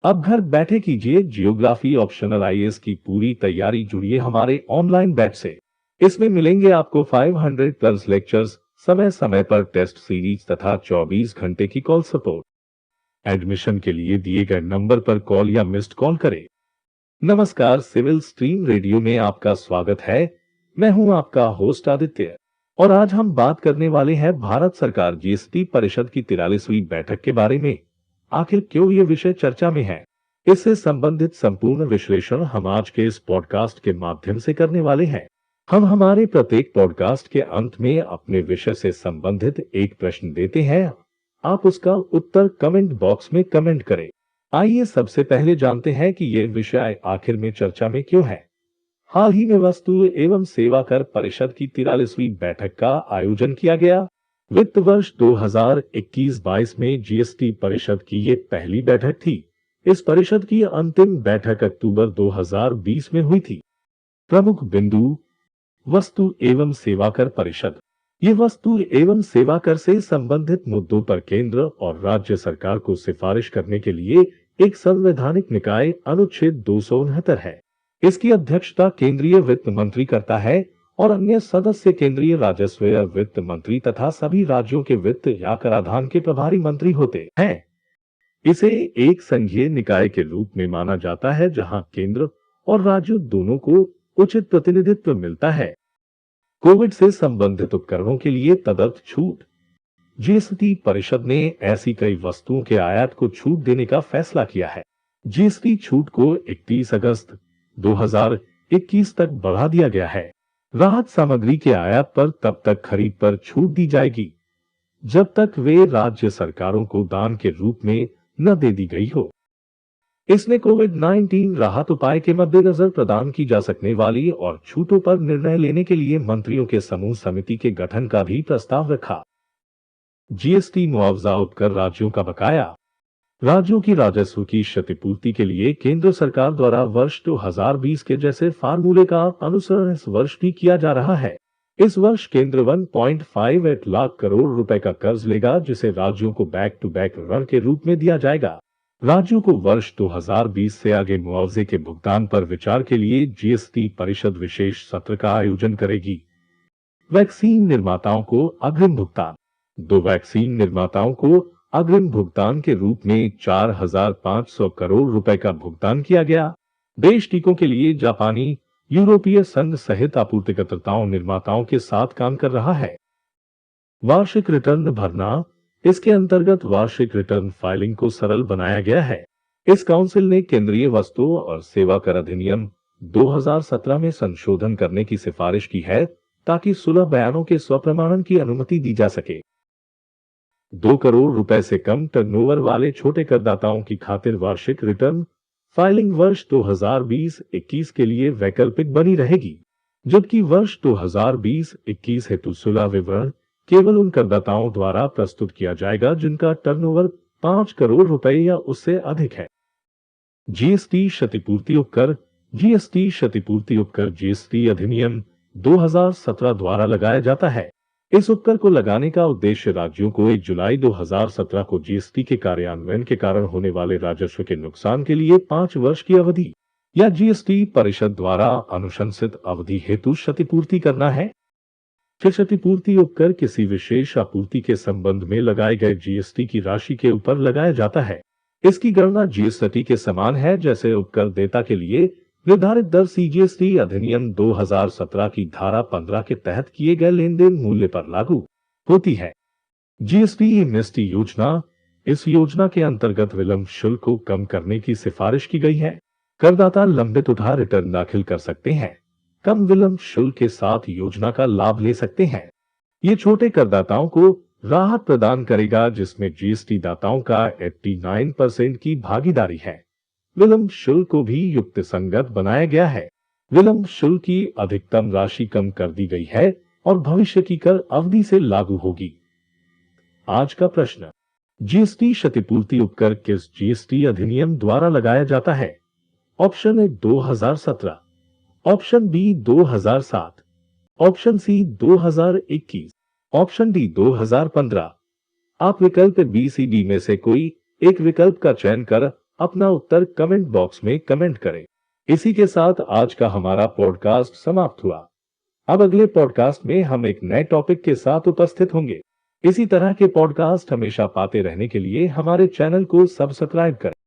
अब घर बैठे कीजिए जियोग्राफी ऑप्शनल आईएएस की पूरी तैयारी। जुड़िए हमारे ऑनलाइन बैच से। इसमें मिलेंगे आपको 500 प्लस लेक्चर्स, समय समय पर टेस्ट सीरीज तथा 24 घंटे की कॉल सपोर्ट। एडमिशन के लिए दिए गए नंबर पर कॉल या मिस्ड कॉल करें। नमस्कार, सिविल स्ट्रीम रेडियो में आपका स्वागत है। मैं हूं आपका होस्ट आदित्य और आज हम बात करने वाले हैं भारत सरकार जीएसटी परिषद की 43वीं बैठक के बारे में। आखिर क्यों ये विषय चर्चा में है, इससे संबंधित संपूर्ण विश्लेषण हम आज के इस पॉडकास्ट के माध्यम से करने वाले हैं। हम हमारे प्रत्येक पॉडकास्ट के अंत में अपने विषय से संबंधित एक प्रश्न देते हैं। आप उसका उत्तर कमेंट बॉक्स में कमेंट करें। आइए सबसे पहले जानते हैं कि ये विषय आखिर में चर्चा में क्यों है। हाल ही में वस्तु एवं सेवा कर परिषद की 43वीं बैठक का आयोजन किया गया। वित्त वर्ष 2021-22 में जीएसटी परिषद की ये पहली बैठक थी। इस परिषद की अंतिम बैठक अक्टूबर 2020 में हुई थी। प्रमुख बिंदु: वस्तु एवं सेवा कर परिषद। ये वस्तु एवं सेवा कर से संबंधित मुद्दों पर केंद्र और राज्य सरकार को सिफारिश करने के लिए एक संवैधानिक निकाय अनुच्छेद 269 है। इसकी अध्यक्षता केंद्रीय वित्त मंत्री करता है और अन्य सदस्य केंद्रीय राजस्व या वित्त मंत्री तथा सभी राज्यों के वित्त या कराधान के प्रभारी मंत्री होते हैं। इसे एक संघीय निकाय के रूप में माना जाता है जहां केंद्र और राज्य दोनों को उचित प्रतिनिधित्व मिलता है। कोविड से संबंधित उपकरणों के लिए तदर्थ छूट। जीएसटी परिषद ने ऐसी कई वस्तुओं के आयात को छूट देने का फैसला किया है। जीएसटी छूट को 31 अगस्त 2021 तक बढ़ा दिया गया है। राहत सामग्री के आयात पर तब तक खरीद पर छूट दी जाएगी जब तक वे राज्य सरकारों को दान के रूप में न दे दी गई हो। इसमें कोविड-19 राहत उपाय के मद्देनजर प्रदान की जा सकने वाली और छूटों पर निर्णय लेने के लिए मंत्रियों के समूह समिति के गठन का भी प्रस्ताव रखा। जीएसटी मुआवजा उपकर राज्यों का बकाया। राज्यों की राजस्व की क्षतिपूर्ति के लिए केंद्र सरकार द्वारा वर्ष 2020 के जैसे फार्मूले का अनुसरण इस वर्ष भी किया जा रहा है। इस वर्ष केंद्र 1.58 लाख करोड़ रुपए का कर्ज लेगा जिसे राज्यों को बैक टू बैक ऋण के रूप में दिया जाएगा। राज्यों को वर्ष 2020 से आगे मुआवजे के भुगतान पर विचार के लिए जीएसटी परिषद विशेष सत्र का आयोजन करेगी। वैक्सीन निर्माताओं को अग्रिम भुगतान। 2 वैक्सीन निर्माताओं को अग्रिम भुगतान के रूप में 4,500 करोड़ रुपए का भुगतान किया गया। देश टीकों के लिए जापानी, यूरोपीय संघ सहित आपूर्तिकर्ताओं निर्माताओं के साथ काम कर रहा है। वार्षिक रिटर्न भरना। इसके अंतर्गत वार्षिक रिटर्न फाइलिंग को सरल बनाया गया है। इस काउंसिल ने केंद्रीय वस्तु और सेवा कर अधिनियम 2017 में संशोधन करने की सिफारिश की है ताकि सुलभ बयानों के स्वप्रमाणन की अनुमति दी जा सके। 2 करोड़ रुपए से कम टर्नओवर वाले छोटे करदाताओं की खातिर वार्षिक रिटर्न फाइलिंग वर्ष 2020-21 के लिए वैकल्पिक बनी रहेगी, जबकि वर्ष 2020-21 हेतु सुलभ विवरण केवल उन करदाताओं द्वारा प्रस्तुत किया जाएगा जिनका टर्नओवर 5 करोड़ रुपए या उससे अधिक है। जीएसटी क्षतिपूर्ति उपकर। जीएसटी क्षतिपूर्ति उपकर जीएसटी अधिनियम 2017 द्वारा लगाया जाता है। इस उपकर को लगाने का उद्देश्य राज्यों को 1 जुलाई 2017 को जीएसटी के कार्यान्वयन के कारण होने वाले राजस्व के नुकसान के लिए 5 वर्ष की अवधि या जीएसटी परिषद द्वारा अनुशंसित अवधि हेतु क्षतिपूर्ति करना है। फिर क्षतिपूर्ति उपकर किसी विशेष आपूर्ति के संबंध में लगाए गए जीएसटी की राशि के ऊपर लगाया जाता है। इसकी गणना जीएसटी के समान है जैसे उपकर देता के लिए निर्धारित दर सीजीएसटी अधिनियम 2017 की धारा 15 के तहत किए गए लेन देन मूल्य पर लागू होती है। जीएसटी एमनेस्टी योजना। इस योजना के अंतर्गत विलंब शुल्क को कम करने की सिफारिश की गई है। करदाता लंबित उधार रिटर्न दाखिल कर सकते हैं, कम विलंब शुल्क के साथ योजना का लाभ ले सकते हैं। ये छोटे करदाताओं को राहत प्रदान करेगा जिसमें जीएसटी दाताओं का 89% की भागीदारी है। विलंब शुल्क को भी युक्त संगत बनाया गया है। विलंब शुल्क की अधिकतम राशि कम कर दी गई है और भविष्य की कर अवधि से लागू होगी। आज का प्रश्न: जीएसटी क्षतिपूर्ति उपकर किस जीएसटी अधिनियम द्वारा लगाया जाता है? Option A 2017, option B 2007, option C 2021, option D 2015। आप विकल्प बी सी डी में से कोई एक विकल्प का चयन कर अपना उत्तर कमेंट बॉक्स में कमेंट करें। इसी के साथ आज का हमारा पॉडकास्ट समाप्त हुआ। अब अगले पॉडकास्ट में हम एक नए टॉपिक के साथ उपस्थित होंगे। इसी तरह के पॉडकास्ट हमेशा पाते रहने के लिए हमारे चैनल को सब्सक्राइब करें।